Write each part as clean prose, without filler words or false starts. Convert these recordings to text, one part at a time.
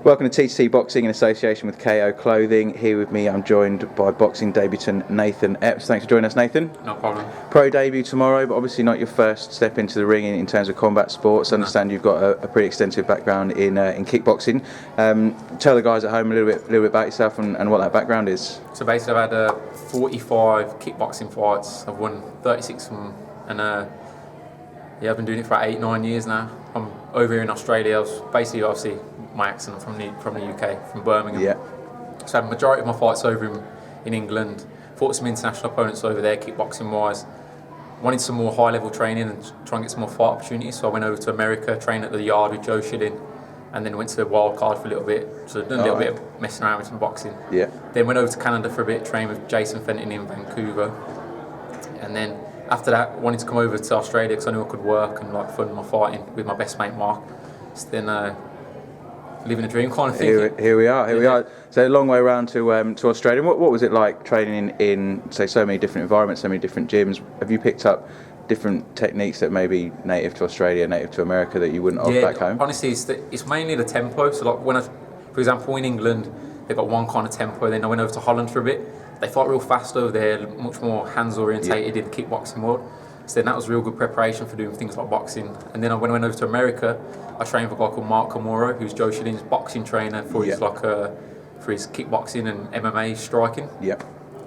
Welcome to TTT Boxing in association with KO Clothing. Here with me, I'm joined by boxing debutant Nathan Epps. Thanks for joining us, Nathan. No problem. Pro debut tomorrow, but obviously not your first step into the ring in terms of combat sports. I understand you've got a pretty extensive background in kickboxing. Tell the guys at home a little bit about yourself and what that background is. So basically, I've had 45 kickboxing fights. I've won 36 of them, and I've been doing it for about 8-9 years now. I'm over here in Australia. I was basically, obviously, my accent from the UK, from Birmingham. Yeah. So I had the majority of my fights over in England. Fought some international opponents over there, kickboxing wise. Wanted some more high level training and try and get some more fight opportunities. So I went over to America, trained at the Yard with Joe Rea, and then went to the Wild Card for a little bit. So I've done a little bit of messing around with some boxing. Yeah. Then went over to Canada for a bit, trained with Jason Fenton in Vancouver. And then after that, wanted to come over to Australia because I knew I could work and fund my fighting with my best mate Mark. So then living a dream kind of thing. Here we are. So a long way around to Australia. What was it like training in say so many different environments, so many different gyms? Have you picked up different techniques that may be native to Australia, native to America that you wouldn't have back home? Honestly, it's mainly the tempo. So when for example, in England, they've got one kind of tempo. Then I went over to Holland for a bit. They fight real fast over there, much more hands orientated in the kickboxing world. So then that was real good preparation for doing things like boxing. And then when I went over to America, I trained with a guy called Mark Kamura, who's Joe Rea's boxing trainer for his for his kickboxing and MMA striking. Yeah.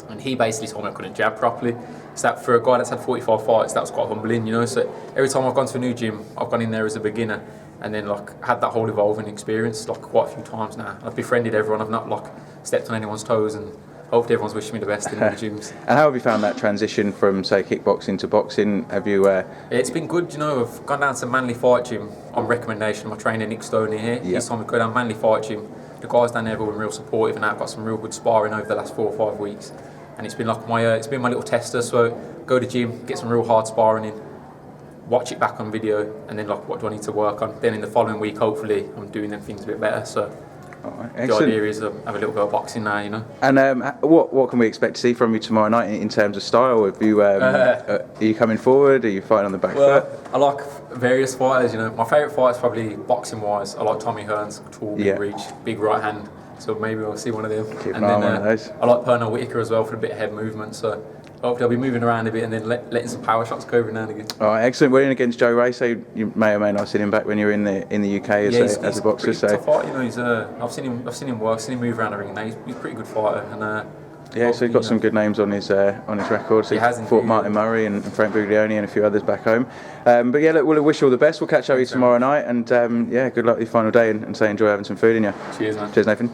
And he basically told me I couldn't jab properly. So that for a guy that's had 45 fights, that was quite humbling, you know. So every time I've gone to a new gym, I've gone in there as a beginner and then had that whole evolving experience quite a few times now. I've befriended everyone. I've not stepped on anyone's toes, and hopefully everyone's wishing me the best in all the gyms. And how have you found that transition from say kickboxing to boxing? Have you? It's been good, you know. I've gone down to Manly Fight Gym on recommendation of my trainer Nick Stoney here. He's told me to go down Manly Fight Gym. The guys down there have been real supportive, and I've got some real good sparring over the last 4 or 5 weeks. And it's been it's been my little tester. So go to gym, get some real hard sparring in, watch it back on video, and then what do I need to work on? Then in the following week, hopefully, I'm doing them things a bit better. So. The idea is have a little bit of boxing now, you know. And what can we expect to see from you tomorrow night in terms of style? Have you are you coming forward? Are you fighting on the back foot? I like various fighters, you know. My favourite fight is probably boxing wise. I like Tommy Hearns, tall, big reach, big right hand. So maybe we'll see one of them. Keep an eye on one of those. I like Pernell Whitaker as well for a bit of head movement. So hopefully I'll be moving around a bit and then letting some power shots go every now and again. All right, excellent. We're in against Joe Rea, so you may or may not have seen him back when you were in the UK as a boxer. He's a tough fight, you know. I've seen him work, seen him move around the ring. Now he's a pretty good fighter, and so he's got some good names on his record. So he has fought Martin Murray and Frank Buglioni and a few others back home. But yeah, look, we'll wish you all the best. We'll catch up with you tomorrow night, and good luck with your final day, and say enjoy having some food in you. Cheers, man. Cheers, Nathan.